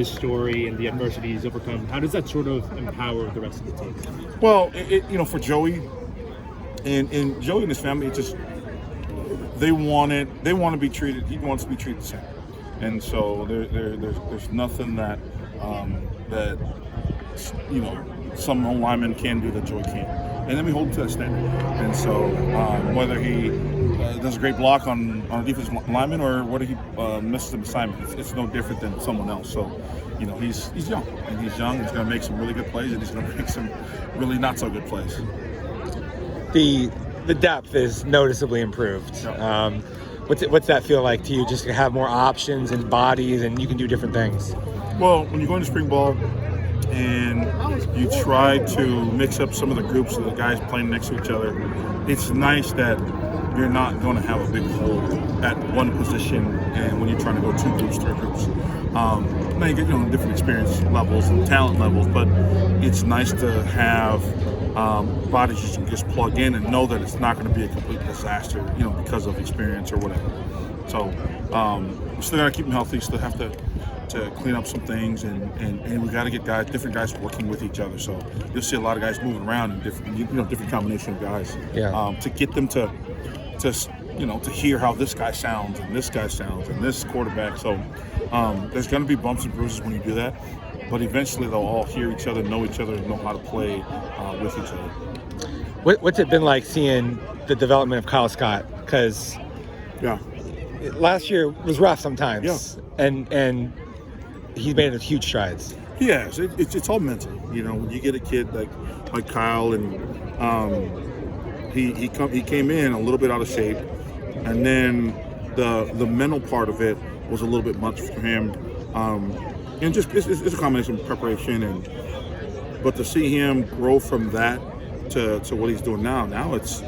his story and the adversity he's overcome, how does that sort of empower the rest of the team? Well, for Joey and Joey and his family, it's just they want to be treated. He wants to be treated the same, and so there's nothing that some linemen can do that Joey can't, and then we hold him to that standard. And so whether he does a great block on a defensive lineman or whether he misses an assignment, it's no different than someone else. So he's young, and he's young. He's going to make some really good plays, and he's going to make some really not so good plays. The depth is noticeably improved. Yeah. What's that feel like to you, just to have more options and bodies and you can do different things? Well, when you go into spring ball and you try to mix up some of the groups of the guys playing next to each other, it's nice that you're not going to have a big hole at one position and when you're trying to go 2 groups, 3 groups. Now you get different experience levels and talent levels, but it's nice to have bodies you can just plug in and know that it's not going to be a complete disaster, because of experience or whatever. So we still got to keep them healthy. Still have to clean up some things, and we got to get different guys working with each other. So you'll see a lot of guys moving around in different combination of guys. Yeah. To get them to hear how this guy sounds and this guy sounds and this quarterback. So there's going to be bumps and bruises when you do that. But eventually they'll all hear each other, know each other, and know how to play with each other. What's it been like seeing the development of Kyle Scott? Because last year was rough sometimes, and he made huge strides. Yes, it's all mental. When you get a kid like Kyle, and he came in a little bit out of shape, and then the mental part of it was a little bit much for him. And just it's a combination of preparation but to see him grow from that to what he's doing now it's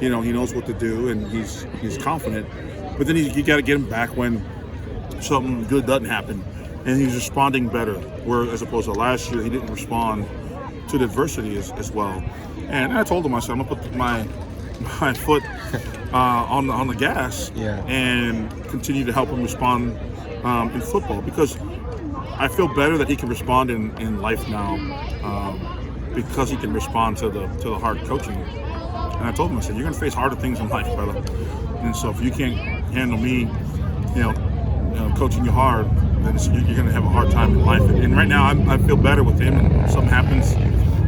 he knows what to do and he's confident. But then you got to get him back when something good doesn't happen, and he's responding better. Where as opposed to last year, he didn't respond to the adversity as well. And I told him, I said, I'm gonna put my foot on the gas and continue to help him respond in football, because I feel better that he can respond in life now because he can respond to the hard coaching. And I told him, I said, you're going to face harder things in life, brother. And so if you can't handle me, coaching you hard, then you're going to have a hard time in life. And right now I feel better with him, and something happens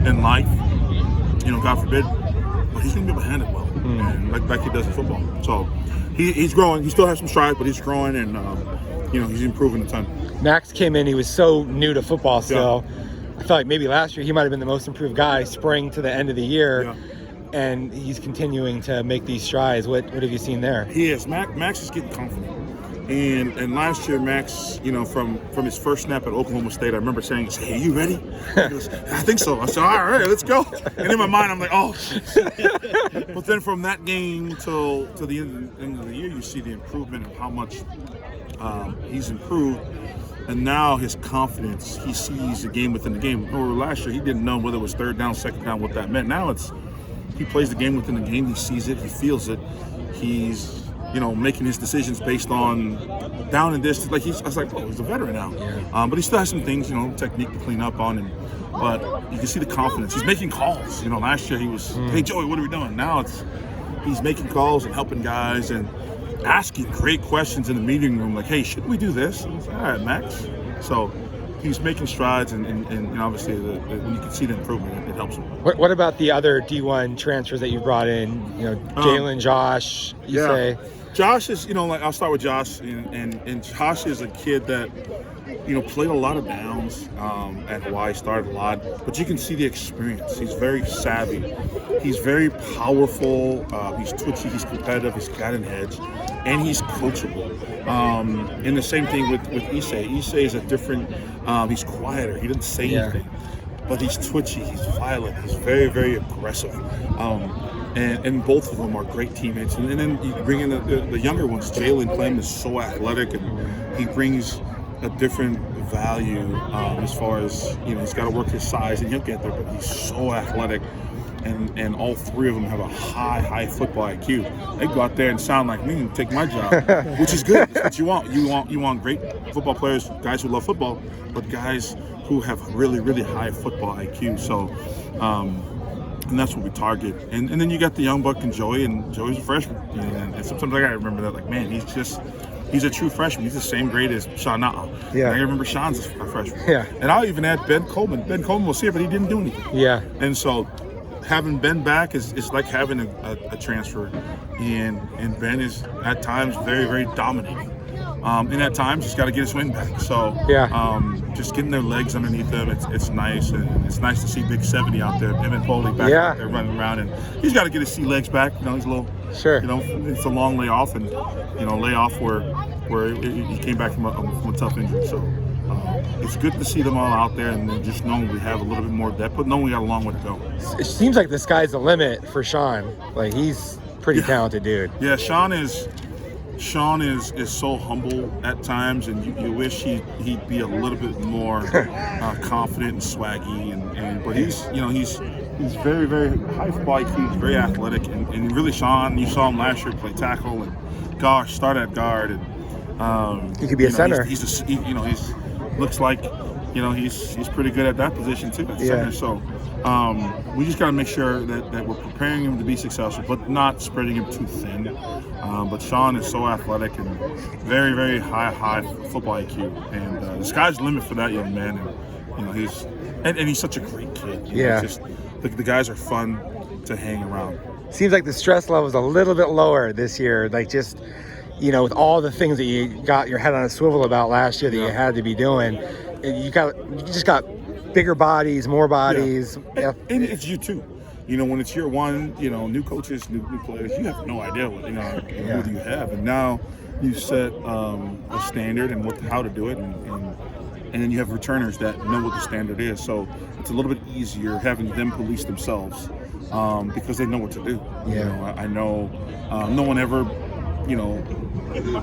in life, God forbid, but he's going to be able to handle it well, and like he does in football. So he's growing. He still has some strides, but he's growing, and he's improving a ton. Max came in, he was so new to football still. Yeah. I felt like maybe last year he might have been the most improved guy spring to the end of the year, and he's continuing to make these strides. What have you seen there? He is. Max is getting confident. And last year, Max, from his first snap at Oklahoma State, I remember saying, hey, are you ready? He goes, I think so. I said, all right, let's go. And in my mind, I'm like, oh. But then from that game till the end of the year, you see the improvement of how much he's improved. And now his confidence, he sees the game within the game. Or last year, he didn't know whether it was third down, second down, what that meant. Now he plays the game within the game. He sees it. He feels it. He's, making his decisions based on down and distance. I was like, he's a veteran now. Yeah. But he still has some things, technique to clean up on. But you can see the confidence. He's making calls. Last year he was, hey, Joey, what are we doing? Now he's making calls and helping guys and asking great questions in the meeting room, like, hey, should we do this? And I was like, all right, Max. So he's making strides, and obviously when you can see the improvement, it helps him. What about the other D1 transfers that you brought in? Jalen, Josh, you say? Josh is, I'll start with Josh, and Josh is a kid that, played a lot of downs at Hawaii, started a lot, but you can see the experience. He's very savvy. He's very powerful. He's twitchy. He's competitive. He's got an edge, and he's coachable. And the same thing with Issei. Issei is a different. He's quieter. He doesn't say anything, but he's twitchy. He's violent. He's very, very aggressive. And both of them are great teammates. And then you bring in the younger ones. Jalen Clem is so athletic, and he brings a different value as far as, he's got to work his size, and he'll get there, but he's so athletic. and all three of them have a high football IQ. They go out there and sound like me and take my job, which is good. That's what you want. You want great football players, guys who love football, but guys who have really high football IQ. So, and that's what we target. And then you got the young buck and Joey's a freshman. And sometimes I gotta remember that, like, man, he's a true freshman. He's the same grade as Sean Na'a. Yeah. I remember Sean's a freshman. Yeah. And I'll even add Ben Coleman. Ben Coleman was here, but he didn't do anything. Yeah. And so having Ben back is like having a transfer. And Ben is at times very dominating. And at times he's got to get his wind back. So just getting their legs underneath them, it's nice. And it's nice to see Big 70 out there, Emmett Foley back out there running around. And he's got to get his sea legs back. He's a little, it's a long layoff, and layoff where he came back from a tough injury. So it's good to see them all out there, and just knowing we have a little bit more depth, but knowing we got a long way to go. It seems like the sky's the limit for Sean. Like, he's pretty talented dude. Yeah, Sean is so humble at times, and you wish he'd be a little bit more confident and swaggy, but he's very high football IQ. He's very athletic, and really, Sean, you saw him last year play tackle and start at guard, and he could be a center. He's looks like he's pretty good at that position too, at center. So we just got to make sure that we're preparing him to be successful, but not spreading him too thin. But Sean is so athletic and very high football IQ, and the sky's the limit for that young man. And he's such a great kid. It's just the guys are fun to hang around. Seems like the stress level is a little bit lower this year. Like, just with all the things that you got your head on a swivel about last year that you had to be doing, you just got bigger bodies, more bodies. Yeah. And it's you too. When it's year one, new coaches, new players, you have no idea what who do you have, and now you set a standard and how to do it, and then you have returners that know what the standard is. So it's a little bit easier having them police themselves because they know what to do. I know no one ever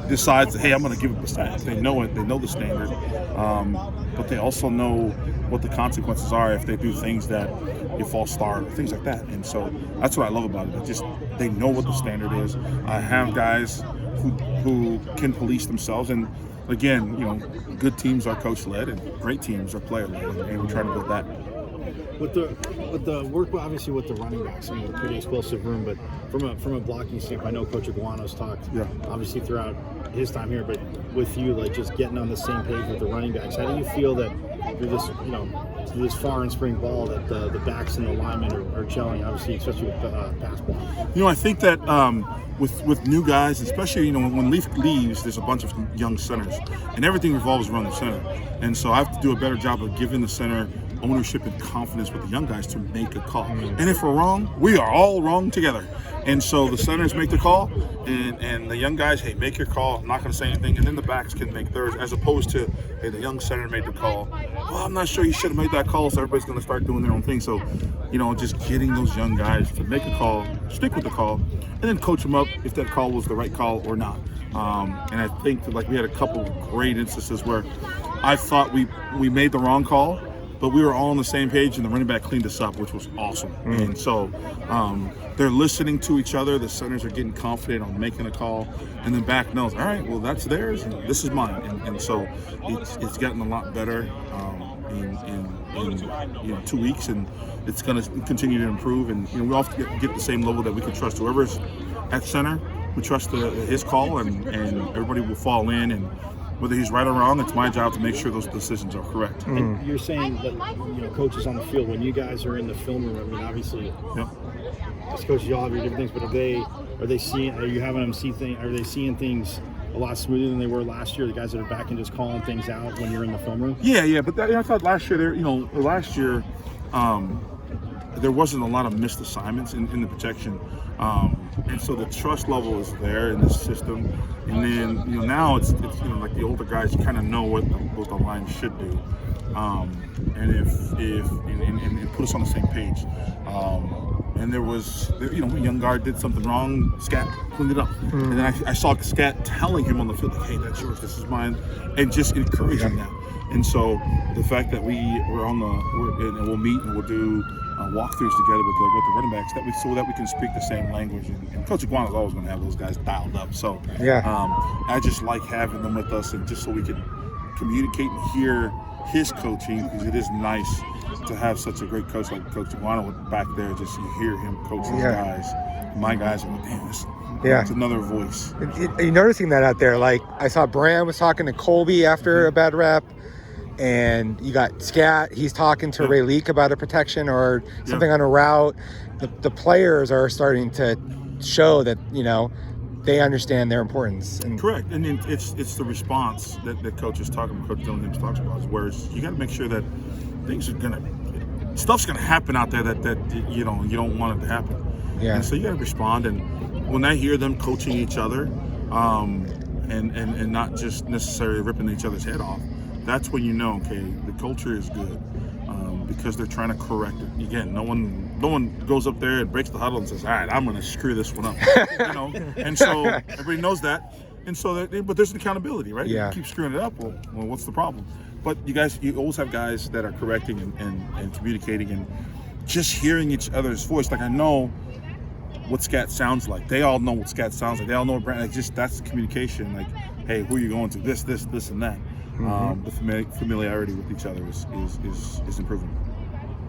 decides, hey, I'm going to give it a sack. They know it. They know the standard, but they also know what the consequences are if they do things that you false start, things like that. And so that's what I love about it. They know what the standard is. I have guys who can police themselves, and again, good teams are coach led, and great teams are player led, and we're trying to build that. With the work, obviously with the running backs, a pretty explosive room, but from a blocking standpoint, I know Coach Iguano's talked obviously throughout his time here, but with you, like, just getting on the same page with the running backs, how do you feel that through this far in spring ball that the backs and the linemen are gelling, obviously, especially with pass ball? I think that with new guys, especially when Leaf leaves, there's a bunch of young centers, and everything revolves around the center. And so I have to do a better job of giving the center ownership and confidence with the young guys to make a call. And if we're wrong, we are all wrong together. And so the centers make the call, and the young guys, hey, make your call. I'm not going to say anything. And then the backs can make theirs, as opposed to, hey, the young center made the call. Well, I'm not sure you should have made that call, so everybody's going to start doing their own thing. So, just getting those young guys to make a call, stick with the call, and then coach them up if that call was the right call or not. And I think that, we had a couple of great instances where I thought we made the wrong call, but we were all on the same page, and the running back cleaned us up, which was awesome. And so they're listening to each other. The centers are getting confident on making a call, and then back knows, all right, well, that's theirs, and this is mine. And so it's gotten a lot better in 2 weeks, and it's going to continue to improve. And we all have to get the same level that we can trust whoever's at center. We trust his call, and everybody will fall in. And whether he's right or wrong, it's my job to make sure those decisions are correct. And you're saying that coaches on the field, when you guys are in the film room, obviously, as coaches, y'all have your different things, but are you having them see things? Are they seeing things a lot smoother than they were last year? The guys that are back and just calling things out when you're in the film room. Yeah, but I thought last year there wasn't a lot of missed assignments in the protection. And so the trust level is there in the system, and then now it's like the older guys kind of know what the line should do, and put us on the same page. And there was a young guard did something wrong, Scat cleaned it up, and then I saw Scat telling him on the field, like, hey, that's yours, this is mine, and just encouraging that. And so the fact that and we'll meet and we'll do walkthroughs together with the running backs so that we can speak the same language. And Coach Iguana's always going to have those guys dialed up. So I just like having them with us, and just so we can communicate and hear his coaching, because it is nice to have such a great coach like Coach Iguana back there. Just you hear him coach these guys, my guys, and damn, it's another voice. Are you noticing that out there? Like, I saw Bram was talking to Colby after a bad rep, and you got Scat, he's talking to Ray Leak about a protection or something on a route. The players are starting to show that, they understand their importance. Correct. And it's the response that Coach is talking about, Coach Dillingham talks about, whereas you got to make sure that stuff's going to happen out there that you don't want it to happen. Yeah. And so you got to respond. And when I hear them coaching each other, and not just necessarily ripping each other's head off, that's when okay, the culture is good, because they're trying to correct it. Again, no one goes up there and breaks the huddle and says, all right, I'm going to screw this one up. And so everybody knows that. And so but there's an accountability, right? Yeah. You keep screwing it up, well, what's the problem? But you always have guys that are correcting and communicating and just hearing each other's voice. Like, I know what Scat sounds like. They all know what Scat sounds like. They all know what brand. Like, just that's the communication. Like, hey, who are you going to? This, and that. The familiarity with each other is improving.